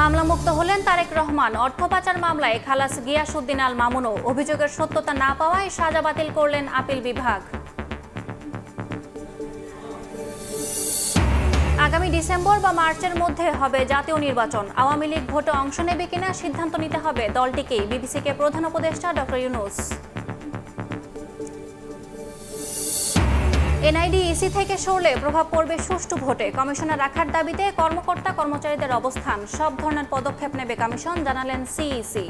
মামলামুক্ত হলেন তারেক রহমান। অর্থ পাচার মামলায় খালাস গিয়াসউদ্দিন আল মামুনও। অভিযোগের সত্যতা না পাওয়ায় সাজা বাতিল করলেন আপিল বিভাগ। আগামী ডিসেম্বর বা মার্চের মধ্যে হবে জাতীয় নির্বাচন। আওয়ামী লীগ ভোটে অংশ নেবে কিনা সিদ্ধান্ত নিতে হবে দলটিকেই, বিবিসিকে প্রধান উপদেষ্টা ডক্টর ইউনূস। এনআইডি ইসি থেকে সরলে প্রভাব পড়বে সুষ্ঠু ভোটে। কমিশনে রাখার দাবিতে কর্মকর্তা কর্মচারীদের অবস্থান। সব ধরনের পদক্ষেপ নেবে কমিশন, জানালেন সিইসি।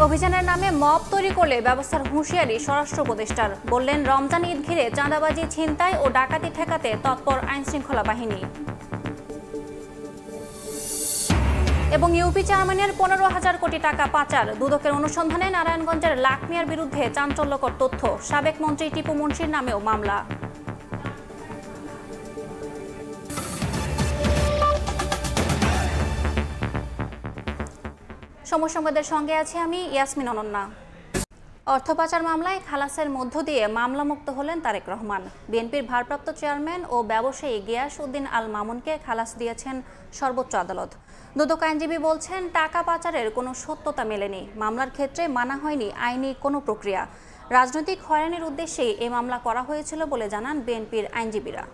অভিযানের নামে মব তৈরি করলে ব্যবস্থার হুঁশিয়ারি স্বরাষ্ট্র উপদেষ্টার। বললেন, রমজান ঈদ ঘিরে চাঁদাবাজি, ছিনতাই ও ডাকাতি ঠেকাতে তৎপর আইনশৃঙ্খলা বাহিনী। এবং ইউপি চেয়ারম্যানের 15,000 কোটি টাকা পাচার। দুদকের অনুসন্ধানে নারায়ণগঞ্জের লাখ মিয়ার বিরুদ্ধে চাঞ্চল্যকর তথ্য। সাবেক মন্ত্রী টিপু মুন্সির নামেও মামলা। সময় সংবাদের সঙ্গে আছি আমি ইয়াসমিন অনন্যা। অর্থ পাচার মামলায় খালাসের মধ্য দিয়ে মামলামুক্ত হলেন তারেক রহমান। বিএনপির ভারপ্রাপ্ত চেয়ারম্যান ও ব্যবসায়ী গিয়াসউদ্দিন আল মামুনকে খালাস দিয়েছেন সর্বোচ্চ আদালত। দুদক আইনজীবী বলছেন, টাকা পাচারের কোনো সত্যতা মেলেনি। মামলার ক্ষেত্রে মানা হয়নি আইনি কোনো প্রক্রিয়া। রাজনৈতিক হয়রানির উদ্দেশ্যেই এই মামলা করা হয়েছিল বলে জানান বিএনপির আইনজীবীরা।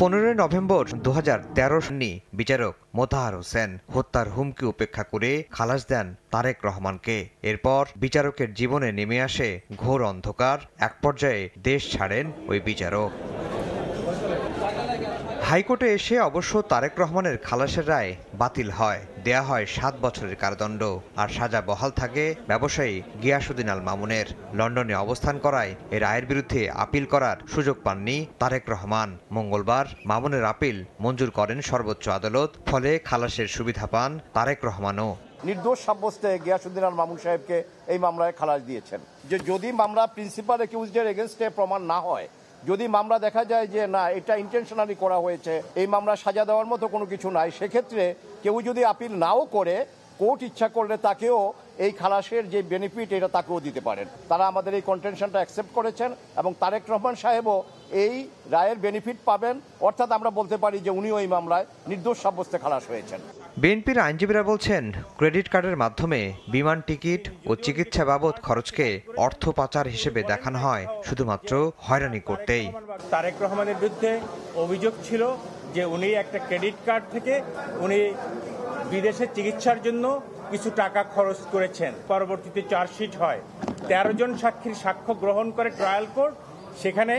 15 নভেম্বর 2013 বিচারক মোতাহার হোসেন হত্যার হুমকি উপেক্ষা করে খালাস দেন তারেক রহমানকে। এরপর বিচারকের জীবনে নেমে আসে ঘোর অন্ধকার। এক পর্যায়ে দেশ ছাড়েন ওই বিচারক। হাইকোর্টে এসে অবশ্য তারেক রহমানের খালাসের রায় বাতিল হয়। দেয়া হয় 7 বছরের কারাদণ্ড, আর সাজা বহাল থাকে ব্যবসায়ী গিয়াসউদ্দিন আল মামুনের। লন্ডনে অবস্থান করায় এ রায়ের বিরুদ্ধে আপিল করার সুযোগ পাননি তারেক রহমান। মঙ্গলবার মামুনের আপিল মঞ্জুর করেন সর্বোচ্চ আদালত। ফলে খালাসের সুবিধা পান তারেক রহমানও। নির্দোষ সাব্যস্তে গিয়াসউদ্দিন আল মামুন সাহেবকে এই মামলায় খালাস দিয়েছেন। যে যদি মামলা প্রিন্সিপাল অ্যাকিউজডের এগেনস্টে প্রমাণ না হয়, যদি মামলা দেখা যায় যে না এটা ইন্টেনশনালি করা হয়েছে, এই মামলা সাজা দেওয়ার মতো কোনো কিছু নাই, সেক্ষেত্রে কেউ যদি আপিল নাও করে কোর্ট ইচ্ছা করলে তাকেও এই খালাসের যে বেনিফিট এটা তাকেও দিতে পারেন। তারা আমাদের এই কন্টেনশনটা অ্যাকসেপ্ট করেছেন এবং তারেক রহমান সাহেবও এই রায়ের বেনিফিট পাবেন। অর্থাৎ আমরা বলতে পারি যে উনিও এই মামলায় নির্দোষ সাব্যস্তে খালাস হয়েছেন। বিএনপির আইনজীবীরা বলছেন, ক্রেডিট কার্ডের মাধ্যমে বিমান টিকিট ও চিকিৎসা বাবদ খরচকে অর্থ পাচার হিসেবে দেখানো হয় শুধুমাত্র হয়রানি করতেই। তারেক রহমানের বিরুদ্ধে অভিযোগ ছিল যে উনি একটা ক্রেডিট কার্ড থেকে উনি বিদেশে চিকিৎসার জন্য কিছু টাকা খরচ করেছেন। পরবর্তীতে চার্জশিট হয়। 13 জন সাক্ষীর সাক্ষ্য গ্রহণ করে ট্রায়াল কোর্ট। সেখানে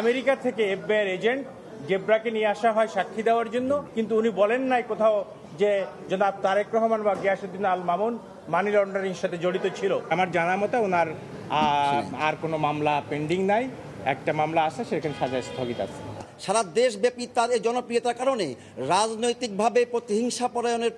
আমেরিকা থেকে এফবিআই এজেন্ট জেব্রাকে নিয়ে আসা হয় সাক্ষী দেওয়ার জন্য, কিন্তু উনি বলেন নাই কোথাও যে জনাব তারেক রহমান বা গিয়াসউদ্দিন আল মামুন মানি লন্ডারিং এর সাথে জড়িত ছিল। আমার জানা মতে ওনার আর কোনো মামলা পেন্ডিং নাই। একটা মামলা আছে, সেখানে সাজা স্থগিত আছে। সারা দেশব্যাপী তার এই জনপ্রিয়তার কারণে রাজনৈতিকভাবে প্রতিহিংসা পরায়ণের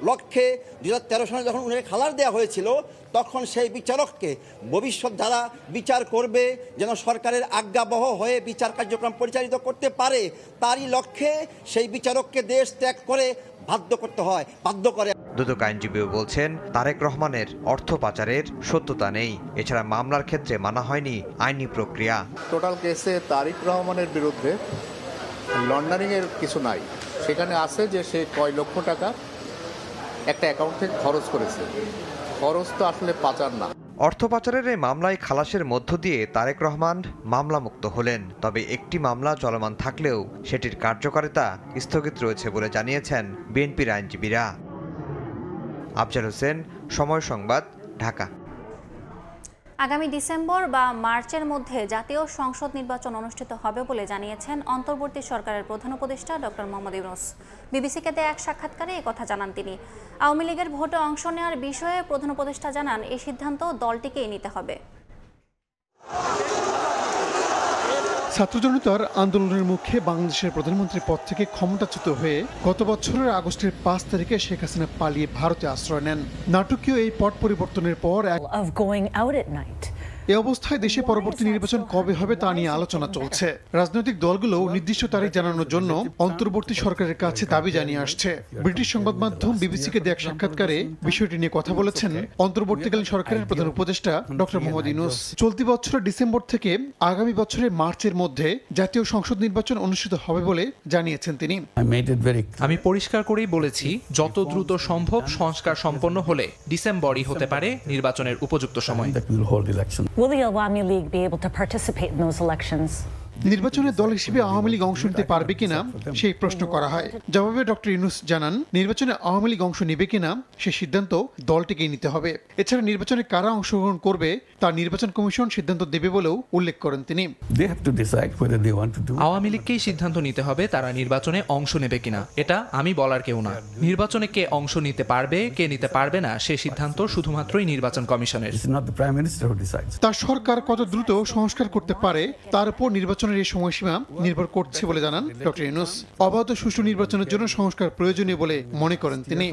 লক্ষ্যে 2013 সালে যখন উনাকে খালাস দেওয়া হয়েছিল, তখন সেই বিচারককে ভবিষ্যৎ যারা বিচার করবে যেন সরকারের আজ্ঞাবহ হয়ে বিচার কার্যক্রম পরিচালিত করতে পারে, তারই লক্ষ্যে সেই বিচারককে দেশ ত্যাগ করে বাধ্য করে। দুদক আইনজীবীও বলছেন, তারেক রহমানের অর্থ পাচারের সত্যতা নেই। এছাড়া মামলার ক্ষেত্রে মানা হয়নি আইনি প্রক্রিয়া। টোটাল কেসে তারেক রহমানের বিরুদ্ধে লন্ডারিং এর কিছু নাই। সেখানে আছে যে সে কয় লক্ষ টাকা একটা অ্যাকাউন্ট থেকে খরচ করেছে। খরচ তো আসলে পাচার না। অর্থ পাচারের এই মামলায় খালাসের মধ্য দিয়ে তারেক রহমান মামলামুক্ত হলেন। তবে একটি মামলা চলমান থাকলেও সেটির কার্যকারিতা স্থগিত রয়েছে বলে জানিয়েছেন বিএনপির আইনজীবীরা। আফজাল হোসেন, সময় সংবাদ, ঢাকা। আগামী ডিসেম্বর বা মার্চের মধ্যে জাতীয় সংসদ নির্বাচন অনুষ্ঠিত হবে বলে জানিয়েছেন অন্তর্বর্তী সরকারের প্রধান উপদেষ্টা ডক্টর মোহাম্মদ ইউনূস। বিবিসিকে দেয়া এক সাক্ষাৎকারে একথা জানান তিনি। আওয়ামী লীগের ভোটে অংশ নেওয়ার বিষয়ে প্রধান উপদেষ্টা জানান, এই সিদ্ধান্ত দলটিকেই নিতে হবে। ছাত্র জনতার আন্দোলনের মুখে বাংলাদেশের প্রধানমন্ত্রীর পদ থেকে ক্ষমতাচ্যুত হয়ে গত বছরের আগস্টের 5 তারিখে শেখ হাসিনা পালিয়ে ভারতে আশ্রয় নেন। নাটকীয় এই পট পরিবর্তনের পর এ অবস্থায় দেশে পরবর্তী নির্বাচন কবে হবে তা নিয়ে আলোচনা চলছে। রাজনৈতিক দলগুলো নির্দিষ্ট তারিখ জানানোর জন্য অন্তর্বর্তী সরকারের কাছে দাবি জানিয়ে আসছে। ব্রিটিশ সংবাদ মাধ্যম বিবিসিকে দেয়া এক সাক্ষাৎকারে বিষয়টি নিয়ে কথা বলেছেন অন্তর্বর্তীকালীন সরকারের প্রধান উপদেষ্টা ডক্টর মোহাম্মদ ইউনূস। চলতি বছরের ডিসেম্বর থেকে আগামী বছরের মার্চের মধ্যে জাতীয় সংসদ নির্বাচন অনুষ্ঠিত হবে বলে জানিয়েছেন তিনি। আমি পরিষ্কার করেই বলেছি, যত দ্রুত সম্ভব সংস্কার সম্পন্ন হলে ডিসেম্বরই হতে পারে নির্বাচনের উপযুক্ত সময়। Will the Awami League be able to participate in those elections? নির্বাচনের দল হিসেবে আওয়ামী লীগ অংশ নিতে পারবে কিনা সেই প্রশ্ন করা হয়। জবাবে ডক্টর ইউনূস জানান, নির্বাচনে আওয়ামী লীগ অংশ নেবে কিনা সে সিদ্ধান্ত দলটিকেই নিতে হবে। এছাড়া নির্বাচনে কারা অংশগ্রহণ করবে তা নির্বাচন কমিশন সিদ্ধান্ত দেবে বলেও উল্লেখ করেন তিনি। আওয়ামী লীগকেই সিদ্ধান্ত নিতে হবে তারা নির্বাচনে অংশ নেবে কিনা, এটা আমি বলার কেউ না। নির্বাচনে কে অংশ নিতে পারবে কে নিতে পারবে না সে সিদ্ধান্ত শুধুমাত্রই নির্বাচন কমিশনের। তার সরকার কত দ্রুত সংস্কার করতে পারে তার উপর নির্বাচনের এই সময়সীমা নির্ভর করছে বলে জানান ডক্টর ইউনূস। অবাধ ও সুষ্ঠু নির্বাচনের জন্য সংস্কার প্রয়োজনীয় বলে মনে করেন তিনি।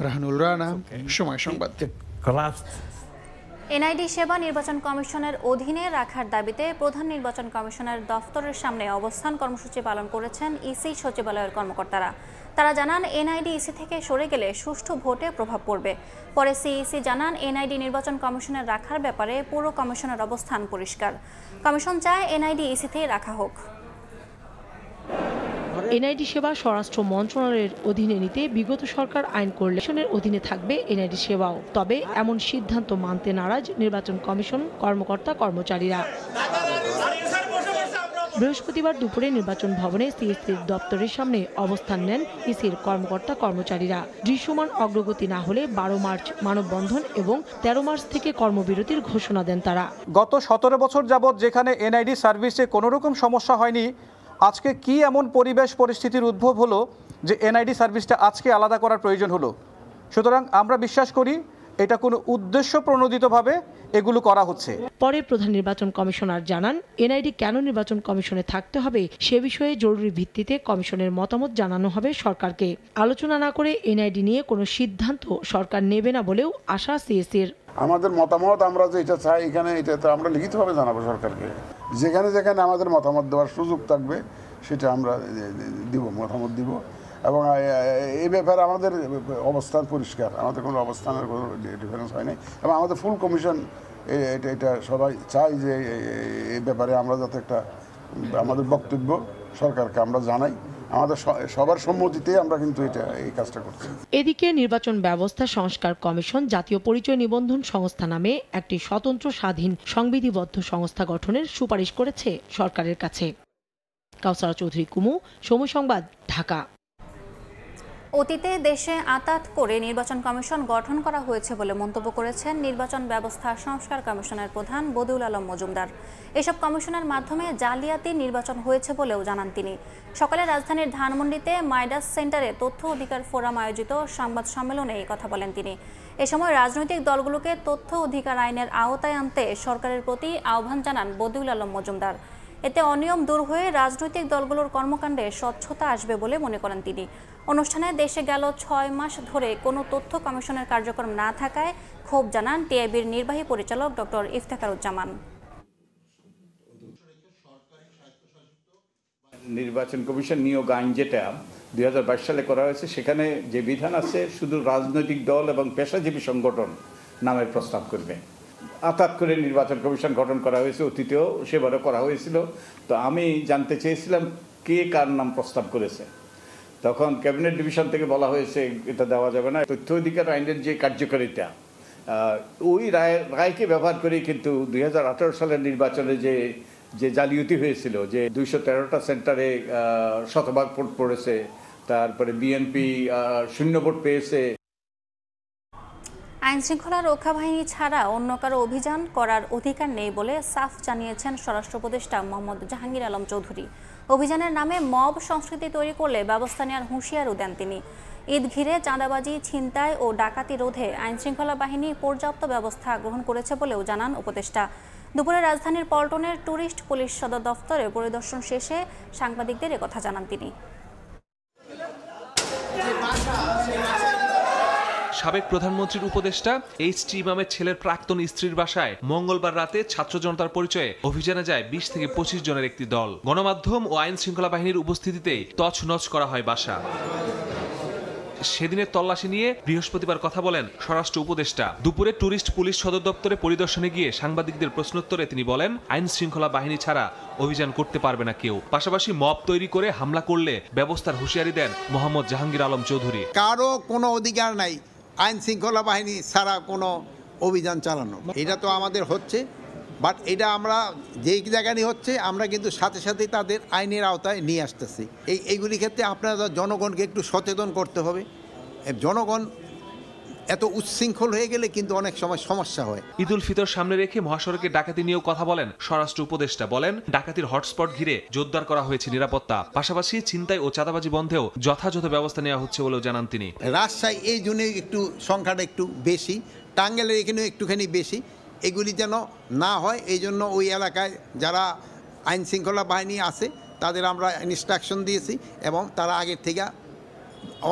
রাহানুল রানা, সময় সংবাদ। এনআইডি সেবা নির্বাচন কমিশনের অধীনে রাখার দাবিতে প্রধান নির্বাচন কমিশনের দফতরের সামনে অবস্থান কর্মসূচি পালন করেছেন ইসি সচিবালয়ের কর্মকর্তারা। তারা জানান, এনআইডি ইসি থেকে সরে গেলে সুষ্ঠু ভোটে প্রভাব পড়বে। পরে সিইসি জানান, এনআইডি নির্বাচন কমিশনের রাখার ব্যাপারে পুরো কমিশনের অবস্থান পরিষ্কার। কমিশন চায় এনআইডি ইসিতেই রাখা হোক। এনআইডি সেবা স্বরাষ্ট্র মন্ত্রণালয়ের অধীনে নিতে বিগত সরকার আইন করলেশনের অধীনে থাকবে এনআইডি সেবাও। তবে এমন সিদ্ধান্ত মানতে নারাজ নির্বাচন কমিশন কর্মকর্তা কর্মচারীরা। বৃহস্পতিবার দুপুরে নির্বাচন ভবনে সিইসির দপ্তরের সামনে অবস্থান নেন ইসির কর্মকর্তা কর্মচারীরা। দৃশ্যমান অগ্রগতি না হলে 12 মার্চ মানববন্ধন এবং 13 মার্চ থেকে কর্মবিরতির ঘোষণা দেন তারা। গত 17 বছর যাবৎ যেখানে এনআইডি সার্ভিসে কোনো রকম সমস্যা হয়নি, আজকে কি এমন পরিবেশ পরিস্থিতির উদ্ভব হলো যে এনআইডি সার্ভিসটা আজকে আলাদা করার প্রয়োজন হলো? সুতরাং আমরা বিশ্বাস করি এটা কোনো উদ্দেশ্য প্রণোদিতভাবে এগুলো করা হচ্ছে। পরে প্রধান নির্বাচন কমিশনার জানান, এনআইডি কেন নির্বাচন কমিশনে থাকতে হবে সে বিষয়ে জরুরি ভিত্তিতে কমিশনের মতামত জানানো হবে সরকারকে। আলোচনা না করে এনআইডি নিয়ে কোনো সিদ্ধান্ত সরকার নেবে না বলেও আশা সিএসির। আমাদের মতামত আমরা যে এটা চাই এখানে এটা তো আমরা লিখিতভাবে জানাবো সরকারকে। যেখানে যেখানে আমাদের মতামত দেওয়ার সুযোগ থাকবে সেটা আমরা দিব, মতামত দিব। এবং এই ব্যাপারে আমাদের অবস্থান পরিষ্কার, আমাদের কোনো অবস্থানের কোনো ডিফারেন্স হয় নাই। এবং আমাদের ফুল কমিশন এটা সবাই চাই যে এই ব্যাপারে আমরা যাতে একটা আমাদের বক্তব্য সরকারকে আমরা জানাই। আমাদের সবার সম্মতিতে আমরা কিন্তু এই কাজটা করছি। এদিকে নির্বাচন ব্যবস্থা সংস্কার কমিশন জাতীয় পরিচয় নিবন্ধন সংস্থা নামে একটি স্বতন্ত্র স্বাধীন সংবিধিবদ্ধ সংস্থা গঠনের সুপারিশ করেছে সরকারের কাছে। কাউসারা চৌধুরী কুমু, সময় সংবাদ, ঢাকা। অতীতে দেশে আঁতাত করে নির্বাচন কমিশন গঠন করা হয়েছে বলে মন্তব্য করেছেন নির্বাচন ব্যবস্থা সংস্কার কমিশনের প্রধান বদিউল আলম মজুমদার। এসব কমিশনের মাধ্যমে জালিয়াতি নির্বাচন হয়েছে বলেও জানান তিনি। সকালে রাজধানীর ধানমন্ডিতে মাইডাস সেন্টারে তথ্য অধিকার ফোরাম আয়োজিত সংবাদ সম্মেলনে এই কথা বলেন তিনি। এ সময় রাজনৈতিক দলগুলোকে তথ্য অধিকার আইনের আওতায় আনতে সরকারের প্রতি আহ্বান জানান বদিউল আলম মজুমদার। এতে অনিয়ম দূর হয়ে রাজনৈতিক দলগুলোর কর্মকাণ্ডে স্বচ্ছতা আসবে বলে মনে করেন তিনি। অনুষ্ঠানে দেশে গেল 6 মাস ধরে কোনো তথ্য কমিশনের কার্যক্রম না থাকায় ক্ষোভ জানান টিআইবির নির্বাহী পরিচালক ডক্টর ইফতেখারুজ্জামান। নির্বাচন কমিশন নিয়োগ আইন যেটা 2022 সালে করা হয়েছে, সেখানে যে বিধান আছে শুধু রাজনৈতিক দল এবং পেশাজীবী সংগঠন নামের প্রস্তাব করবে। আতাত করে নির্বাচন কমিশন গঠন করা হয়েছে, অতীতেও সেবারও করা হয়েছিল। তো আমি জানতে চেয়েছিলাম কে কার নাম প্রস্তাব করেছে। তখন ক্যাবিনেট ডিভিশন থেকে বলা হয়েছে এটা দেওয়া যাবে না। তথ্য অধিকার আইনের যে কার্যকারিতা, ওই রায়কে ব্যবহার করেই কিন্তু 2018 সালের নির্বাচনে যে জালিয়াতি হয়েছিল, যে 213টা সেন্টারে শতভাগ ভোট পড়েছে, তারপরে বিএনপি 0 ভোট পেয়েছে। আইনশৃঙ্খলা রক্ষা বাহিনী ছাড়া অন্য কারো অভিযান করার অধিকার নেই বলে সাফ জানিয়েছেন স্বরাষ্ট্র উপদেষ্টা মোহাম্মদ জাহাঙ্গীর আলম চৌধুরী। অভিযানের নামে মব সংস্কৃতি তৈরি করলে ব্যবস্থা নেওয়ার হুঁশিয়ারও দেন তিনি। ঈদ ঘিরে চাঁদাবাজি, ছিনতাই ও ডাকাতি রোধে আইনশৃঙ্খলা বাহিনী পর্যাপ্ত ব্যবস্থা গ্রহণ করেছে বলেও জানান উপদেষ্টা। দুপুরে রাজধানীর পল্টনের ট্যুরিস্ট পুলিশ সদর দফতরে পরিদর্শন শেষে সাংবাদিকদের একথা জানান তিনি। সাবেক প্রধানমন্ত্রীর উপদেষ্টা এইচ.টি. ইমামের ছেলের প্রাক্তন স্ত্রীর বাসায় মঙ্গলবার রাতে ছাত্র জনতার পরিচয়ে অভিযানে যায় 20 থেকে 25 জনের একটি দল। গণমাধ্যম ও আইন শৃঙ্খলা বাহিনীর উপস্থিতিতেই তছনছ করা হয় বাসা। সেদিনের তল্লাশি নিয়ে বৃহস্পতিবার কথা বলেন স্বরাষ্ট্র উপদেষ্টা। দুপুরে ট্যুরিস্ট পুলিশ সদর দপ্তরে পরিদর্শনে গিয়ে সাংবাদিকদের প্রশ্নোত্তরে তিনি বলেন, আইন শৃঙ্খলা বাহিনী ছাড়া অভিযান করতে পারবে না কেউ। পাশাপাশি মব তৈরি করে হামলা করলে ব্যবস্থার হুঁশিয়ারি দেন মোহাম্মদ জাহাঙ্গীর আলম চৌধুরী। কারো কোনো অধিকার নাই আইন শৃঙ্খলা বাহিনী ছাড়া কোনো অভিযান চালানো। এটা তো আমাদের হচ্ছে, বাট এটা আমরা যেই জায়গায় হচ্ছে আমরা কিন্তু সাথে সাথে তাদের আইনের আওতায় নিয়ে আসতেছি। এইগুলি ক্ষেত্রে আপনারা জনগণকে একটু সচেতন করতে হবে। জনগণ এত উচ্ছৃঙ্খল হয়ে গেলে কিন্তু অনেক সময় সমস্যা হয়। ঈদুল ফিতর সামনে রেখে মহাসড়কে ডাকাতি নিয়েও কথা বলেন স্বরাষ্ট্র উপদেষ্টা। বলেন, ডাকাতির হটস্পট ঘিরে জোরদার করা হয়েছে নিরাপত্তা, পাশাপাশি ছিনতাই ও চাঁদাবাজি বন্ধেও যথাযথ ব্যবস্থা নেওয়া হচ্ছে বলেও জানান তিনি। রাজশাহী এই জন্য একটু সংখ্যাটা একটু বেশি, টাঙ্গাইলের এখানেও একটুখানি বেশি। এগুলি যেন না হয় এই জন্য ওই এলাকায় যারা আইন শৃঙ্খলা বাহিনী আছে তাদের আমরা ইনস্ট্রাকশন দিয়েছি এবং তারা আগের থেকে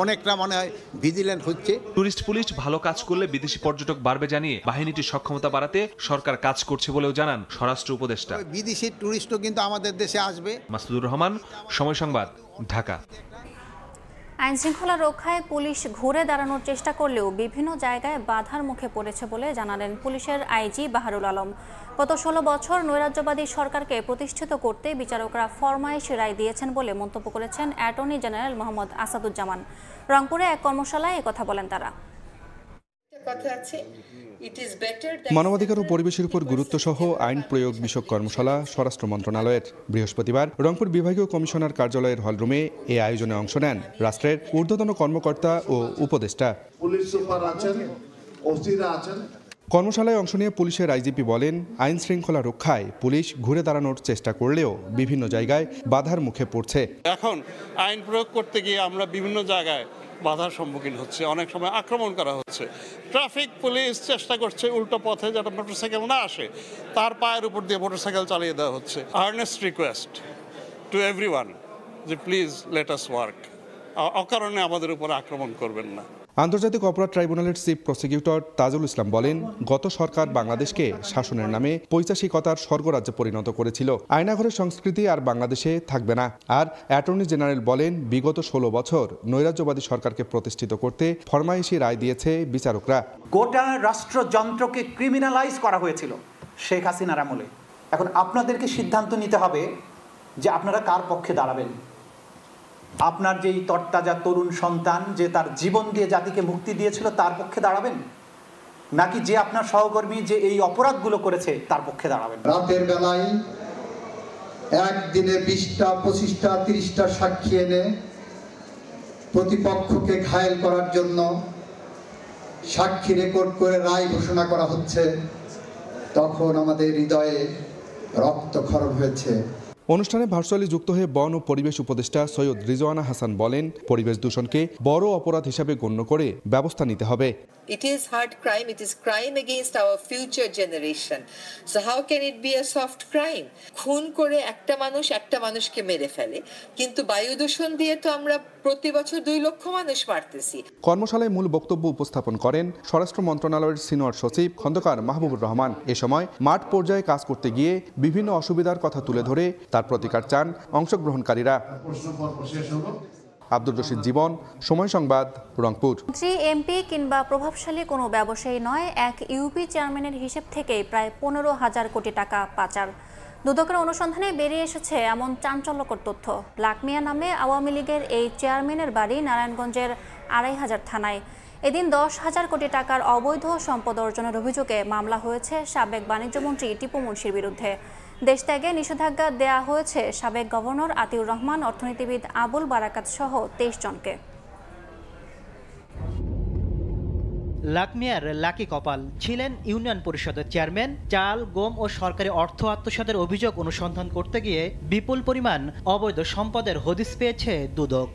অনেকটা মনে হয় ভিজিল্যান্ট হচ্ছে। টুরিস্ট পুলিশ ভালো কাজ করলে বিদেশি পর্যটক বাড়বে জানিয়ে বাহিনীটির সক্ষমতা বাড়াতে সরকার কাজ করছে বলেও জানান স্বরাষ্ট্র উপদেষ্টা। বিদেশি টুরিস্টও কিন্তু আমাদের দেশে আসবে। মাসুদুর রহমান, সময় সংবাদ, ঢাকা। আইন শৃঙ্খলা রক্ষায় পুলিশ ঘুরে দাঁড়ানোর চেষ্টা করলেও বিভিন্ন জায়গায় বাধার মুখে পড়েছে বলে জানালেন পুলিশের আইজি বাহারুল আলম। গত 16 বছর নৈরাজ্যবাদী সরকারকে প্রতিষ্ঠিত করতে বিচারকরা ফরমায়েশি রায় দিয়েছেন বলে মন্তব্য করেছেন অ্যাটর্নি জেনারেল মোহাম্মদ আসাদুজ্জামান। রংপুরে এক কর্মশালায় একথা বলেন তারা। মানবাধিকার ও পরিবেশের উপর গুরুত্ব সহ আইন প্রয়োগ বিষয়ক কর্মশালা স্বরাষ্ট্র মন্ত্রণালয়ের। বৃহস্পতিবার রংপুর বিভাগীয় কমিশনার কার্যালয়ের হলরুমে এই আয়োজনে অংশ নেন রাষ্ট্রের ঊর্ধ্বতন কর্মকর্তা ও উপদেষ্টা। পুলিশ সুপার আছেন, ওসিরা আছেন। কর্মশালায় অংশ নিয়ে পুলিশের আইজিপি বলেন, আইন শৃঙ্খলা রক্ষায় পুলিশ ঘুরে দাঁড়ানোর চেষ্টা করলেও বিভিন্ন জায়গায় বাধার মুখে পড়ছে। এখন আইন প্রয়োগ করতে গিয়ে আমরা বিভিন্ন জায়গায় বাধার সম্মুখীন হচ্ছে, অনেক সময় আক্রমণ করা হচ্ছে। ট্রাফিক পুলিশ চেষ্টা করছে উল্টো পথে যাতে মোটরসাইকেল না আসে তার পায়ের উপর দিয়ে মোটরসাইকেল চালিয়ে দেওয়া হচ্ছে। আর্নেস্ট রিকোয়েস্ট টু এভরিওয়ান যে প্লিজ লেট আস ওয়ার্ক, অকারণে আমাদের উপর আক্রমণ করবেন না। আন্তর্জাতিক অপরাধ ট্রাইব্যুনালের চিফ প্রসিকিউটর তাজুল ইসলাম বলেন, গত সরকার বাংলাদেশকে শাসনের নামে পৈশাচিকতার স্বর্গরাজ্যে পরিণত করেছিল। আয়নাঘরের সংস্কৃতি আর বাংলাদেশে থাকবে না। আর অ্যাটর্নি জেনারেল বলেন, বিগত 16 বছর নৈরাজ্যবাদী সরকারকে প্রতিষ্ঠিত করতে ফরমায়েশি রায় দিয়েছে বিচারকরা। গোটা রাষ্ট্রযন্ত্রকে ক্রিমিনালাইজ করা হয়েছিল শেখ হাসিনার আমলে। এখন আপনাদেরকে সিদ্ধান্ত নিতে হবে যে আপনারা কার পক্ষে দাঁড়াবেন। আপনার যেই তরতাজা তরুণ সন্তান যে তার জীবন দিয়ে জাতিকে মুক্তি দিয়েছিল তার পক্ষে দাঁড়াবেন, নাকি যে আপনার সহকর্মী যে এই অপরাধগুলো করেছে তার পক্ষে দাঁড়াবেন। রাতের বেলায় একদিনে 20টা 25টা 30টা সাক্ষী এনে প্রতিপক্ষকে ঘায়েল করার জন্য সাক্ষী রেকর্ড করে রায় ঘোষণা করা হচ্ছে, তখন আমাদের হৃদয়ে রক্তক্ষরণ হয়েছে। অনুষ্ঠানে ভার্চুয়ালি যুক্ত হয়ে বন ও পরিবেশ উপদেষ্টা সৈয়দ রিজওয়ানা হাসান বলেন, পরিবেশ দূষণকে বড় অপরাধ হিসাবে গণ্য করে ব্যবস্থা নিতে হবে। It is hard crime, it is crime against our future generation. So how can it be a soft crime? খুন করে একটা মানুষকে মেরে ফেলে, কিন্তু বায়ু দূষণ দিয়ে তো আমরা প্রতি বছর 2 লক্ষ মানুষ মারতেছি। কর্মশালায় মূল বক্তব্য উপস্থাপন করেন স্বরাষ্ট্র মন্ত্রণালয়ের সিনিয়র সচিব খন্দকার মাহবুবুর রহমান। এ সময় মাঠ পর্যায়ে কাজ করতে গিয়ে বিভিন্ন অসুবিধার কথা তুলে ধরে তার প্রতিকার চান অংশগ্রহণকারীরা। আব্দুর রশিদ জীবন, সময় সংবাদ, রংপুর। মন্ত্রী, এমপি কিংবা প্রভাবশালী কোনো ব্যবসায়ী নয়, এক ইউপি চেয়ারম্যানের হিসেব থেকেই প্রায় 15,000 কোটি টাকা পাচার। দুদকের অনুসন্ধানে বেরিয়ে এসেছে এমন চাঞ্চল্যকর তথ্য। লাকমিয়া নামে আওয়ামী লীগের এই চেয়ারম্যানের বাড়ি নারায়ণগঞ্জের 2,500 থানায়। এদিন 10,000 কোটি টাকার অবৈধ সম্পদ অর্জনের অভিযোগে মামলা হয়েছে সাবেক বাণিজ্যমন্ত্রী টিপু মুনশির বিরুদ্ধে। দেশত্যাগে নিষেধাজ্ঞা দেয়া হয়েছে সাবেক গভর্নর আতিউর রহমান, অর্থনীতিবিদ আবুল বারাকাত সহ 23 জনকে। লাকমিয়ার লাকি কপাল, ছিলেন ইউনিয়ন পরিষদের চেয়ারম্যান। চাল, গম ও সরকারি অর্থ আত্মসাতের অভিযোগ অনুসন্ধান করতে গিয়ে বিপুল পরিমাণ অবৈধ সম্পদের হদিস পেয়েছে দুদক।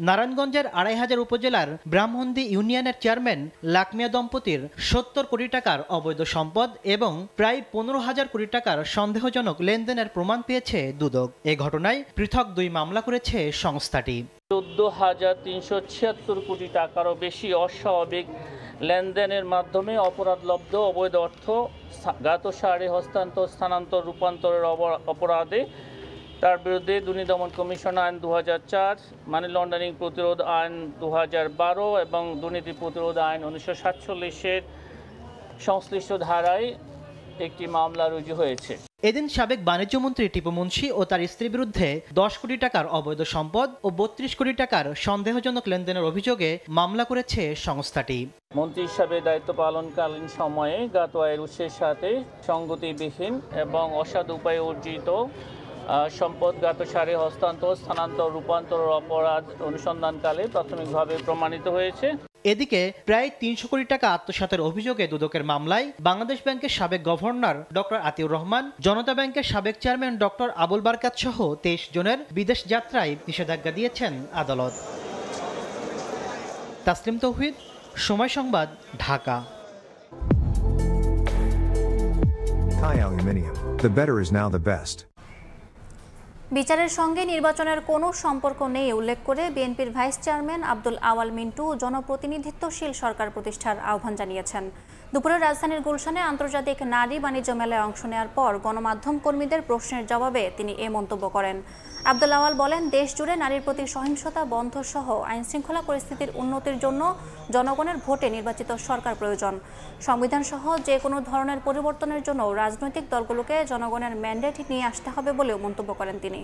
নারায়ণগঞ্জের 2,500 উপজেলার ব্রাহ্মণদী ইউনিয়নের চেয়ারম্যান লাকমিয়া দম্পতির 70 কোটি টাকার অবৈধ সম্পদ এবং প্রায় 15,000 কোটি টাকার সন্দেহজনক লেনদেনের প্রমাণ পেয়েছে দুদক। এ ঘটনায় পৃথক 2 মামলা করেছে সংস্থাটি। 14,376 কোটি টাকারও বেশি অস্বাভাবিক লেনদেনের মাধ্যমে অপরাধলব্ধ অবৈধ অর্থ জ্ঞাতসারে হস্তান্তর স্থানান্তর রূপান্তরের অপরাধে তার বিরুদ্ধে দুর্নীতি দমন কমিশন আইন 2004, মানি লন্ডারিং প্রতিরোধ আইন 2012 এবং দুর্নীতি প্রতিরোধ আইন 1947-এর সংশ্লিষ্ট ধারায় একটি মামলা রুজু হয়েছে। এদিন সাবেক বাণিজ্যমন্ত্রী টিপু মুন্সি ও তার স্ত্রীর বিরুদ্ধে 10 কোটি টাকার অবৈধ সম্পদ ও 32 কোটি টাকার সন্দেহজনক লেনদেনের অভিযোগে মামলা করেছে সংস্থাটি। মন্ত্রী হিসাবে দায়িত্ব পালনকালীন সময়ে জ্ঞাত আয়ের উৎসের সাথে সঙ্গতিবিহীন এবং অসাধু উপায়ে অর্জিত সম্পদ জ্ঞাতসারে হস্তান্তর স্থানান্তর রূপান্তর অপরাধ অনুসন্ধানকালে প্রাথমিকভাবে প্রমাণিত হয়েছে। এদিকে প্রায় 300 কোটি টাকা আত্মসাতের অভিযোগে দুদকের মামলায় বাংলাদেশ ব্যাংকের সাবেক গভর্নর ডক্টর আতিউর রহমান, জনতা ব্যাংকের সাবেক চেয়ারম্যান ডক্টর আবুল বারকাত সহ 23 জনের বিদেশ যাত্রায় নিষেধাজ্ঞা দিয়েছেন আদালত। তাসলিম তৌহিদ, সময় সংবাদ, Dhaka. Thai Aluminium. The better is now the best. বিচারের সঙ্গে নির্বাচনের কোনো সম্পর্ক নেই উল্লেখ করে বিএনপির ভাইস চেয়ারম্যান আব্দুল আওয়াল মিন্টু জনপ্রতিনিধিত্বশীল সরকার প্রতিষ্ঠার আহ্বান জানিয়েছেন। দুপুরে রাজধানীর গুলশানে আন্তর্জাতিক নারী বাণিজ্য মেলায় অংশ নেওয়ার পর গণমাধ্যম কর্মীদের প্রশ্নের জবাবে তিনি এ মন্তব্য করেন। আব্দুল আওয়াল বলেন, দেশ জুড়ে নারীর প্রতি সহিংসতা বন্ধ সহ আইনশৃঙ্খলা পরিস্থিতির উন্নতির জন্য জনগণের ভোটে নির্বাচিত সরকার প্রয়োজন। সংবিধান সহ যে কোনো ধরনের পরিবর্তনের জন্য রাজনৈতিক দলগুলোকে জনগণের ম্যান্ডেট নিয়ে আসতে হবে বলেও মন্তব্য করেন তিনি।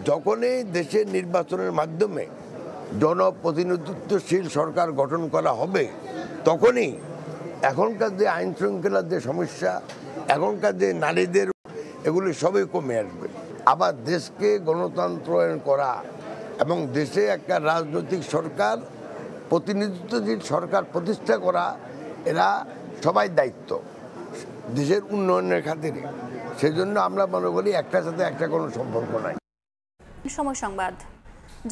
যখনই দেশের নির্বাচনের মাধ্যমে জনপ্রতিনিধিত্বশীল সরকার গঠন করা হবে, তখনই এখনকার যে আইন শৃঙ্খলার যে সমস্যা, এখনকার যে নারীদের, এগুলি সবই কমে আসবে। আবার দেশকে গণতন্ত্রায়ন করা এবং দেশে একটা রাজনৈতিক সরকার, প্রতিনিধিত্বশীল সরকার প্রতিষ্ঠা করা, এরা সবাই দায়িত্ব দেশের উন্নয়নের খাতিরে। সেজন্য আমরা মনে করি একটার সাথে একটা কোনো সম্পর্ক নাই। সময় সংবাদ।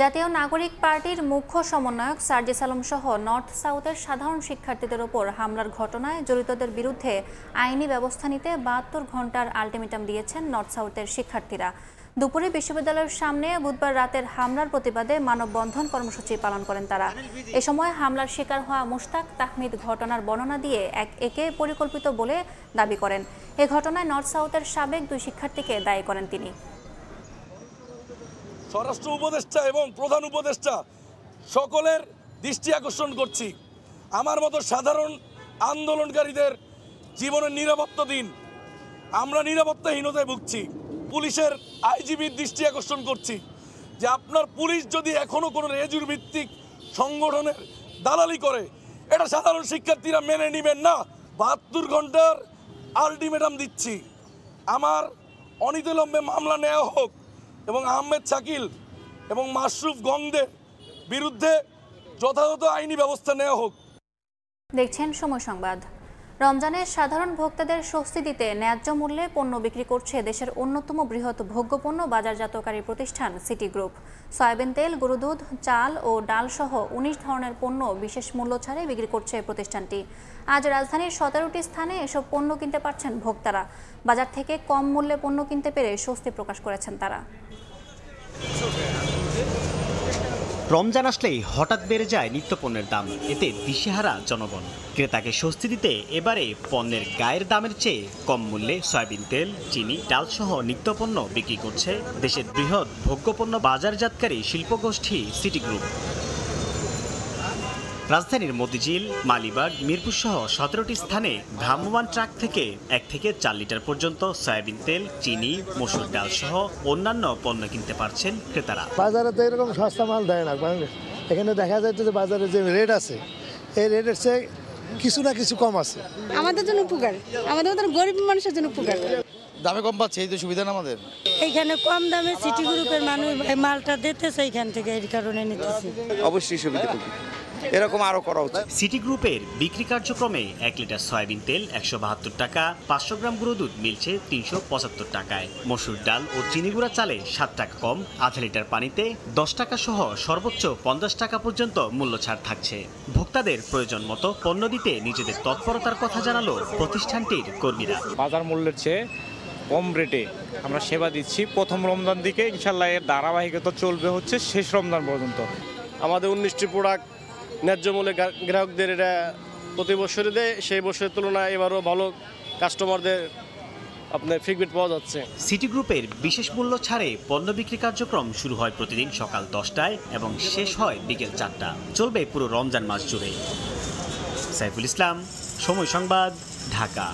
জাতীয় নাগরিক পার্টির মুখ্য সমন্বয়ক সার্জিস আলম সহ নর্থ সাউথের সাধারণ শিক্ষার্থীদের ওপর হামলার ঘটনায় জড়িতদের বিরুদ্ধে আইনি ব্যবস্থা নিতে 72 ঘন্টার আলটিমেটাম দিয়েছেন নর্থ সাউথের শিক্ষার্থীরা। দুপুরে বিশ্ববিদ্যালয়ের সামনে বুধবার রাতের হামলার প্রতিবাদে মানববন্ধন কর্মসূচি পালন করেন তারা। এ সময় হামলার শিকার হওয়া মুশতাক তাহমিদ ঘটনার বর্ণনা দিয়ে একে পরিকল্পিত বলে দাবি করেন। এ ঘটনায় নর্থ সাউথের সাবেক 2 শিক্ষার্থীকে দায়ী করেন তিনি। স্বরাষ্ট্র উপদেষ্টা এবং প্রধান উপদেষ্টা সকলের দৃষ্টি আকর্ষণ করছি, আমার মতো সাধারণ আন্দোলনকারীদের জীবনের নিরাপত্তা দিন। আমরা নিরাপত্তাহীনতায় ভুগছি। পুলিশের আইজিবির দৃষ্টি আকর্ষণ করছি যে আপনার পুলিশ যদি এখনো কোনো রেজুর ভিত্তিক সংগঠনের দালালি করে, এটা সাধারণ শিক্ষার্থীরা মেনে নেবেন না। 72 ঘন্টার আলটিমেটাম দিচ্ছি, আমার অনিতবিলম্বে মামলা নেওয়া হোক এবং আহমেদ শাকিল এবং মাশরুফ গংদের বিরুদ্ধে যথাযথ আইনি ব্যবস্থা নেওয়া হোক। দেখছেন সময় সংবাদ। রমজানে সাধারণ ভোক্তাদের স্বস্তি দিতে ন্যায্য মূল্যে পণ্য বিক্রি করছে দেশের অন্যতম বৃহৎ ভোগ্যপণ্য বাজারজাতকারী প্রতিষ্ঠান সিটি গ্রুপ। সয়াবিন তেল, গরুর দুধ, চাল ও ডাল সহ 19 ধরনের পণ্য বিশেষ মূল্য ছাড়ে বিক্রি করছে প্রতিষ্ঠানটি। আজ রাজধানীর 17টি স্থানে এসব পণ্য কিনতে পারছেন ভোক্তারা। বাজার থেকে কম মূল্যে পণ্য কিনতে পেরে স্বস্তি প্রকাশ করেছেন তারা। রমজান আসলেই হঠাৎ বেড়ে যায় নিত্যপণ্যের দাম, এতে দিশেহারা জনগণ। ক্রেতাকে স্বস্তি দিতে এবারে পণ্যের গায়ের দামের চেয়ে কম মূল্যে সয়াবিন তেল, চিনি, ডাল সহ নিত্যপণ্য বিক্রি করছে দেশের বৃহৎ ভোগ্যপণ্য বাজারজাতকারী শিল্পগোষ্ঠী সিটি গ্রুপ। রাজধানীর মতিঝিল, মালিবাগ, মিরপুর সহ 17টি স্থানে ভ্রাম্যমাণ ট্রাক থেকে 1 থেকে 4 লিটার পর্যন্ত সয়াবিন তেল, চিনি, মসুর ডাল সহ অন্যান্য পণ্য কিনতে পারছেন ক্রেতারা। বাজারে তো এরকম সস্তা মাল দেয় না, এখানে দেখা যাচ্ছে যে বাজারে যে রেট আছে এই রেটের চেয়ে কিছু না কিছু কম আছে। আমাদের জন্য উপকার, আমাদের মতো গরিব মানুষের জন্য উপকার। দামে কম পাচ্ছে, এই তো সুবিধা না আমাদের। এইখানে কম দামে সিটি গ্রুপের মানুষ মালটা দিতেছে, এইখান থেকে এই কারণে নিতেছে। অবশ্যই সুবিধা, এরকম আরো করা উচিত। সিটি গ্রুপের বিক্রি কার্যক্রমে 1 লিটার সয়াবিন তেল 172 টাকা, 500 গ্রাম গুঁড়ো দুধ মিলছে 375 টাকায়। মসুর ডাল ও চিনি গুঁড়া চালে 7 টাকা কম, আধা লিটার পানিতে 10 টাকা সহ সর্বোচ্চ 50 টাকা পর্যন্ত মূল্য ছাড় থাকছে। ভোক্তাদের প্রয়োজন মতো পণ্য দিতে নিজেদের তৎপরতার কথা জানালো প্রতিষ্ঠানটির কর্মীরা। বাজার মূল্যের চেয়ে কম রেটে আমরা সেবা দিচ্ছি প্রথম রমজান থেকে, ইনশাল্লাহ এর ধারাবাহিকতা চলবে হচ্ছে শেষ রমজান পর্যন্ত। আমাদের 19টি প্রোডাক্ট ন্যায্য মূল্যে গ্রাহকদের এটা প্রতি বছরই দেয়, সেই বছরের তুলনায় এবারও ভালো কাস্টমারদের আপনার ফিডব্যাক পাওয়া যাচ্ছে। সিটি গ্রুপের বিশেষ মূল্য ছাড়ে পণ্য বিক্রি কার্যক্রম শুরু হয় প্রতিদিন সকাল 10টায় এবং শেষ হয় বিকেল 4টা। চলবে পুরো রমজান মাস জুড়ে। সাইফুল ইসলাম, সময় সংবাদ, ঢাকা।